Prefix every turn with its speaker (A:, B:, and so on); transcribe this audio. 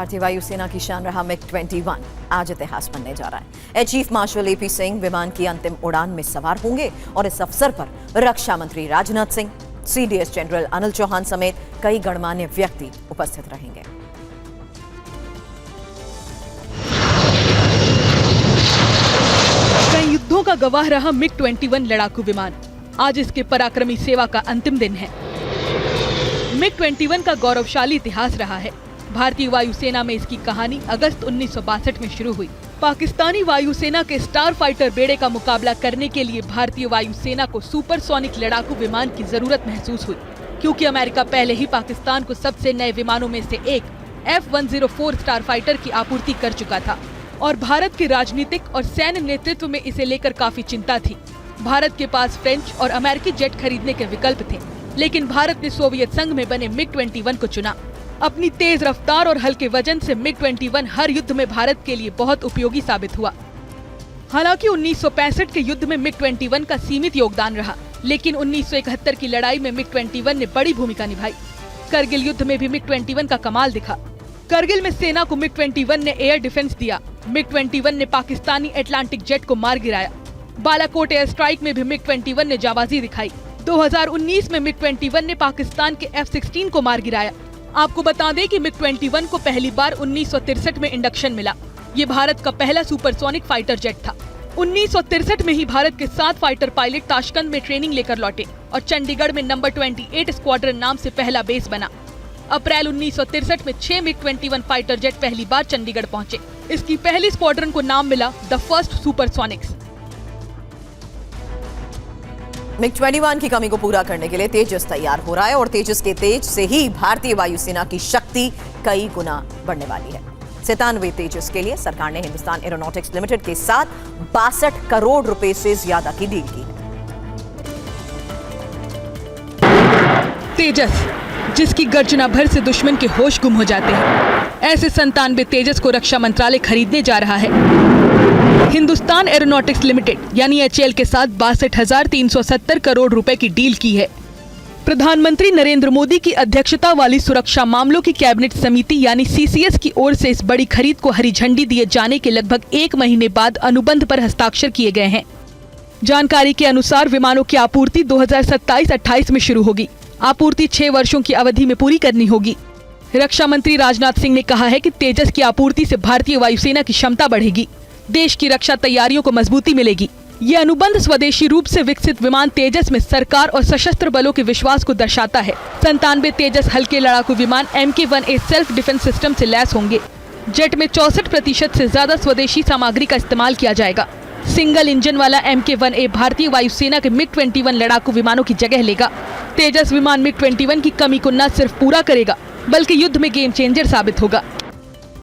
A: भारतीय वायुसेना की शान रहा MiG-21 आज इतिहास बनने जा रहा है। Air chief marshal AP Singh विमान की अंतिम उड़ान में सवार होंगे और इस अवसर पर रक्षा मंत्री राजनाथ सिंह, CDS जनरल अनिल चौहान समेत कई गणमान्य व्यक्ति उपस्थित रहेंगे।
B: कई युद्धों का गवाह रहा MiG-21 लड़ाकू विमान। आज इसके पराक्रमी सेवा का अंतिम दिन है। MiG-21 का गौरवशाली इतिहास रहा है। भारतीय वायुसेना में इसकी कहानी अगस्त 1962 में शुरू हुई। पाकिस्तानी वायुसेना के स्टार फाइटर बेड़े का मुकाबला करने के लिए भारतीय वायुसेना को सुपरसोनिक लड़ाकू विमान की जरूरत महसूस हुई, क्योंकि अमेरिका पहले ही पाकिस्तान को सबसे नए विमानों में से एक F-104 स्टार फाइटर की आपूर्ति कर चुका था और भारत के राजनीतिक और सैन्य नेतृत्व में इसे लेकर काफी चिंता थी। भारत के पास फ्रेंच और अमेरिकी जेट खरीदने के विकल्प थे, लेकिन भारत ने सोवियत संघ में बने MiG-21 को चुना। अपनी तेज रफ्तार और हल्के वजन से MiG-21 हर युद्ध में भारत के लिए बहुत उपयोगी साबित हुआ। हालांकि 1965 के युद्ध में MiG-21 का सीमित योगदान रहा, लेकिन 1971 की लड़ाई में MiG-21 ने बड़ी भूमिका निभाई। करगिल युद्ध में भी MiG-21 का कमाल दिखा। करगिल में सेना को MiG-21 ने एयर डिफेंस दिया। MiG-21 ने पाकिस्तानी अटलांटिक जेट को मार गिराया। बालाकोट एयर स्ट्राइक में भी MiG-21 ने जाबाजी दिखाई। 2019 में MiG-21 ने पाकिस्तान के F-16 को मार गिराया। आपको बता दें कि MiG-21 को पहली बार 1963 में इंडक्शन मिला। ये भारत का पहला सुपरसोनिक फाइटर जेट था। 1963 में ही भारत के 7 फाइटर पायलट ताशकंद में ट्रेनिंग लेकर लौटे और चंडीगढ़ में नंबर 28 स्क्वाड्रन नाम से पहला बेस बना। अप्रैल 1963 में 6 MiG-21 फाइटर जेट पहली बार चंडीगढ़ पहुंचे। इसकी पहली स्क्वाड्रन को नाम मिला द फर्स्ट सुपरसोनिक्स।
A: MiG-21 की कमी को पूरा करने के लिए तेजस तैयार हो रहा है और तेजस के तेज से ही भारतीय वायुसेना की शक्ति कई गुना बढ़ने वाली है। 97 तेजस के लिए सरकार ने हिंदुस्तान एरोनॉटिक्स लिमिटेड के साथ 62 करोड़ रुपए से ज्यादा की डील की है।
B: तेजस, जिसकी गर्जना भर से दुश्मन के होश गुम हो जाते हैं, ऐसे 97 तेजस को रक्षा मंत्रालय खरीदने जा रहा है। हिंदुस्तान एरोनॉटिक्स लिमिटेड यानी HAL के साथ 62,370 करोड़ रुपए की डील की है। प्रधानमंत्री नरेंद्र मोदी की अध्यक्षता वाली सुरक्षा मामलों की कैबिनेट समिति यानी CCS की ओर से इस बड़ी खरीद को हरी झंडी दिए जाने के लगभग 1 महीने बाद अनुबंध पर हस्ताक्षर किए गए हैं। जानकारी के अनुसार विमानों की आपूर्ति 2027-28 में शुरू होगी। आपूर्ति 6 वर्षों की अवधि में पूरी करनी होगी। रक्षा मंत्री राजनाथ सिंह ने कहा है कि तेजस की आपूर्ति से भारतीय वायुसेना की क्षमता बढ़ेगी, देश की रक्षा तैयारियों को मजबूती मिलेगी। ये अनुबंध स्वदेशी रूप से विकसित विमान तेजस में सरकार और सशस्त्र बलों के विश्वास को दर्शाता है। 97 तेजस हल्के लड़ाकू विमान MK-1A सेल्फ डिफेंस सिस्टम से लैस होंगे। जेट में 64% से ज्यादा स्वदेशी सामग्री का इस्तेमाल किया जाएगा। सिंगल इंजन वाला MK-1A भारतीय वायुसेना के MiG-21 लड़ाकू विमानों की जगह लेगा। तेजस विमान MiG-21 की कमी को न सिर्फ पूरा करेगा, बल्कि युद्ध में गेम चेंजर साबित होगा।